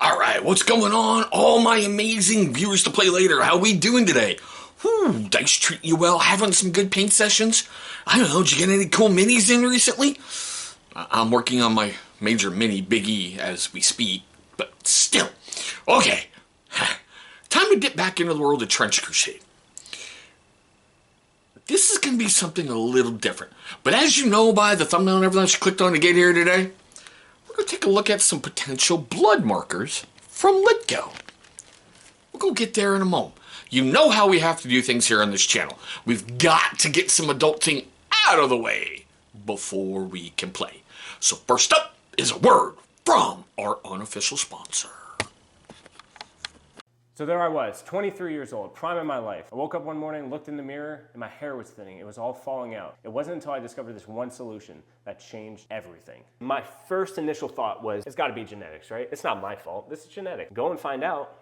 All right, what's going on? All my amazing viewers to play later. How we doing today? Whew, dice treating you well? Having some good paint sessions? I don't know, did you get any cool minis in recently? I'm working on my major mini Big E as we speak, but still. Okay, time to get back into the world of Trench Crusade. This is going to be something a little different. But as you know by the thumbnail and everything that you clicked on to get here today, we're going to take a look at some potential blood markers from Litgo. We'll go get there in a moment. You know how we have to do things here on this channel. We've got to get some adulting out of the way before we can play. So first up is a word from our unofficial sponsor. So there I was, 23 years old, prime of my life. I woke up one morning, looked in the mirror, and my hair was thinning. It was all falling out. It wasn't until I discovered this one solution that changed everything. My first initial thought was, it's gotta be genetics, right? It's not my fault, this is genetic. Go and find out.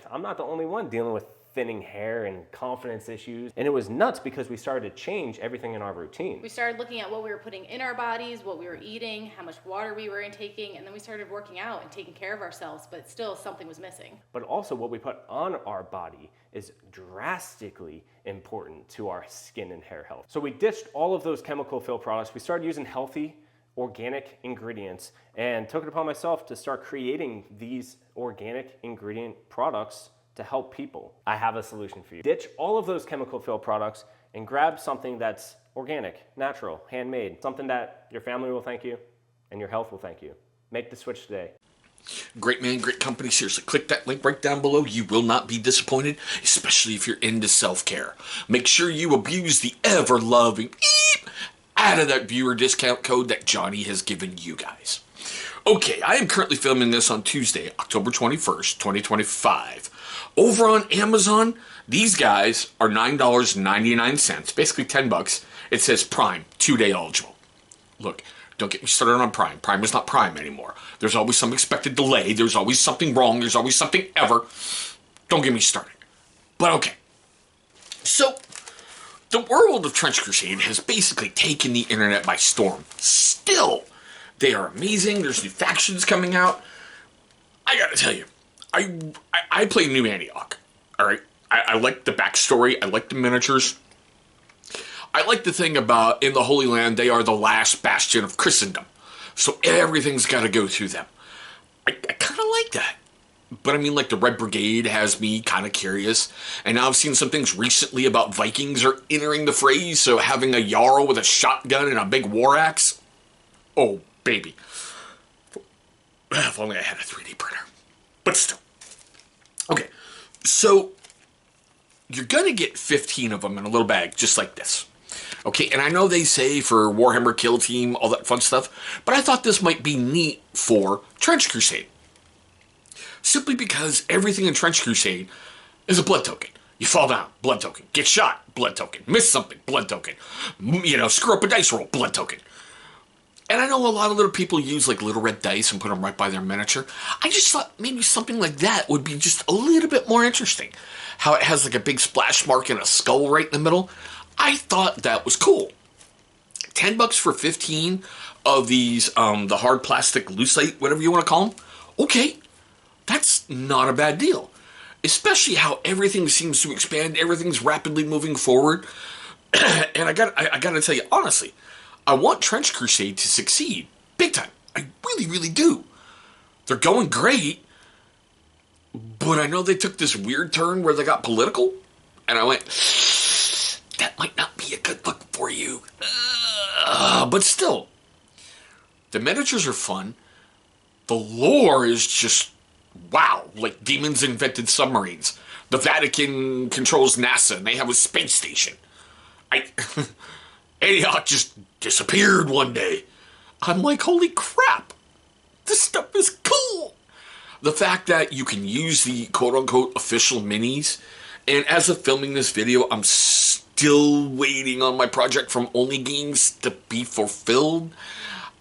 I'm not the only one dealing with thinning hair and confidence issues. And it was nuts because we started to change everything in our routine. We started looking at what we were putting in our bodies, what we were eating, how much water we were intaking, and then we started working out and taking care of ourselves, but still something was missing. But also what we put on our body is drastically important to our skin and hair health. So we ditched all of those chemical filled products. We started using healthy, organic ingredients and took it upon myself to start creating these organic ingredient products to help people. I have a solution for you. Ditch all of those chemical filled products and grab something that's organic, natural, handmade, something that your family will thank you and your health will thank you. Make the switch today. Great man, great company. Seriously, click that link right down below. You will not be disappointed, especially if you're into self-care. Make sure you abuse the ever-loving beep out of that viewer discount code that Johnny has given you guys. Okay, I am currently filming this on Tuesday, October 21st, 2025. Over on Amazon, these guys are $9.99, basically $10. It says Prime, 2-day eligible. Look, don't get me started on Prime. Prime is not Prime anymore. There's always some expected delay. There's always something wrong. There's always something ever. Don't get me started. But okay. So, the world of Trench Crusade has basically taken the internet by storm. Still, they are amazing. There's new factions coming out. I gotta tell you, I play New Antioch, alright? I like the backstory, I like the miniatures. I like the thing about, in the Holy Land, they are the last bastion of Christendom. So everything's gotta go through them. I kinda like that. But I mean, like, the Red Brigade has me kinda curious. And now I've seen some things recently about Vikings are entering the fray, so having a Jarl with a shotgun and a big war axe. Oh, baby. If only I had a 3D printer. But still. Okay, so you're gonna get 15 of them in a little bag, just like this. Okay, and I know they say for Warhammer Kill Team, all that fun stuff, but I thought this might be neat for Trench Crusade. Simply because everything in Trench Crusade is a blood token. You fall down, blood token. Get shot, blood token. Miss something, blood token. You know, screw up a dice roll, blood token. And I know a lot of little people use like little red dice and put them right by their miniature. I just thought maybe something like that would be just a little bit more interesting. How it has like a big splash mark and a skull right in the middle. I thought that was cool. $10 for 15 of these, the hard plastic lucite, whatever you want to call them. Okay, that's not a bad deal. Especially how everything seems to expand, everything's rapidly moving forward. And I gotta tell you, honestly, I want Trench Crusade to succeed, big time. I really, really do. They're going great, but I know they took this weird turn where they got political, and I went, that might not be a good look for you. But still, the miniatures are fun. The lore is just, wow, like demons invented submarines. The Vatican controls NASA, and they have a space station. Antioch just disappeared one day. I'm like, holy crap, this stuff is cool. The fact that you can use the quote-unquote official minis, and as of filming this video, I'm still waiting on my project from Only Games to be fulfilled.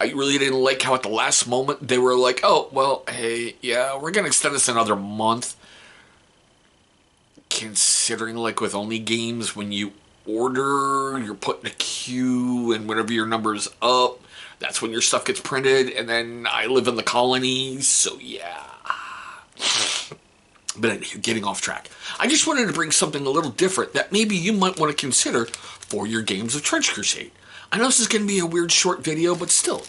I really didn't like how at the last moment they were like, oh, well, hey, yeah, we're going to extend this another month. Considering, like, with Only Games, when you order, you're put in a queue, and whenever your number's up, that's when your stuff gets printed, and then I live in the colonies, so yeah. But anyway, getting off track. I just wanted to bring something a little different that maybe you might want to consider for your games of Trench Crusade. I know this is going to be a weird short video, but still,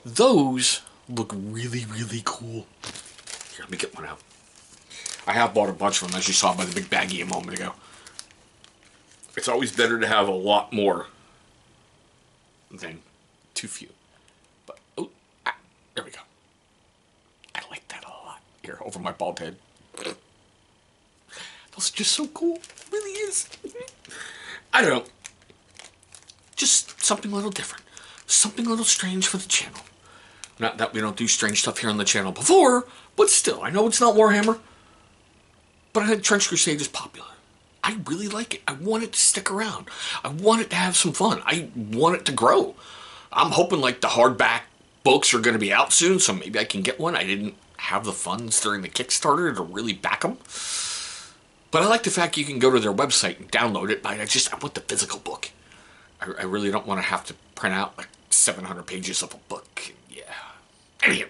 those look really, really cool. Here, let me get one out. I have bought a bunch of them, as you saw by the big baggie a moment ago. It's always better to have a lot more than too few. But, oh, there we go. I like that a lot. Here, over my bald head. Those are just so cool. It really is. I don't know. Just something a little different. Something a little strange for the channel. Not that we don't do strange stuff here on the channel before, but still, I know it's not Warhammer. But I think Trench Crusade is popular. I really like it. I want it to stick around. I want it to have some fun. I want it to grow. I'm hoping like the hardback books are going to be out soon, so maybe I can get one. I didn't have the funds during the Kickstarter to really back them. But I like the fact you can go to their website and download it, but I want the physical book. I really don't want to have to print out like 700 pages of a book. Yeah. Anyway,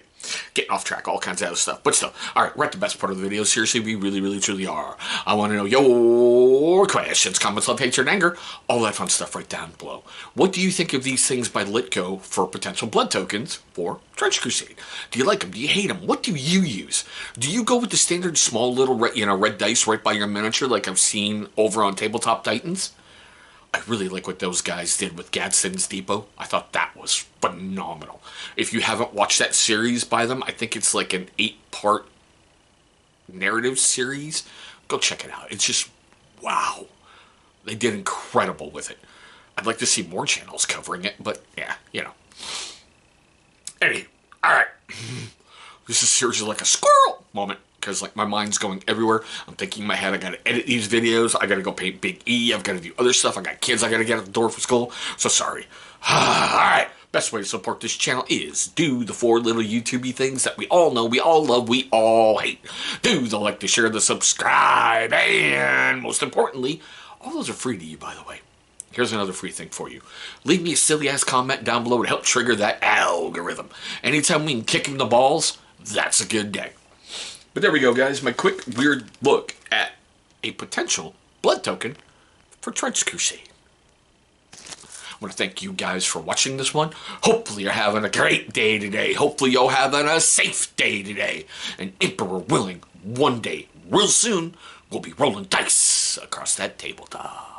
getting off track, all kinds of other stuff. But still, alright, we're at the best part of the video. Seriously, we really, really, truly are. I want to know your questions, comments, love, hatred, and anger. All that fun stuff right down below. What do you think of these things by Litco for potential blood tokens for Trench Crusade? Do you like them? Do you hate them? What do you use? Do you go with the standard small little red dice right by your miniature like I've seen over on Tabletop Titans? I really like what those guys did with Gadsden's Depot. I thought that was phenomenal. If you haven't watched that series by them, I think it's like an 8-part narrative series. Go check it out. It's just, wow. They did incredible with it. I'd like to see more channels covering it, but yeah, you know. Anyway, alright. This is seriously like a squirrel moment. Because like my mind's going everywhere. I'm thinking in my head, I gotta edit these videos. I gotta go paint Big E. I've gotta do other stuff. I got kids I gotta get out the door for school. So sorry. Alright. Best way to support this channel is do the 4 little YouTubey things that we all know, we all love, we all hate. Do the like, the share, the subscribe, and most importantly, all those are free to you, by the way. Here's another free thing for you. Leave me a silly-ass comment down below to help trigger that algorithm. Anytime we can kick him the balls, that's a good day. But there we go, guys. My quick, weird look at a potential blood token for Trench Crusade. I want to thank you guys for watching this one. Hopefully you're having a great day today. Hopefully you're having a safe day today. And Emperor willing, one day, real soon, we'll be rolling dice across that tabletop.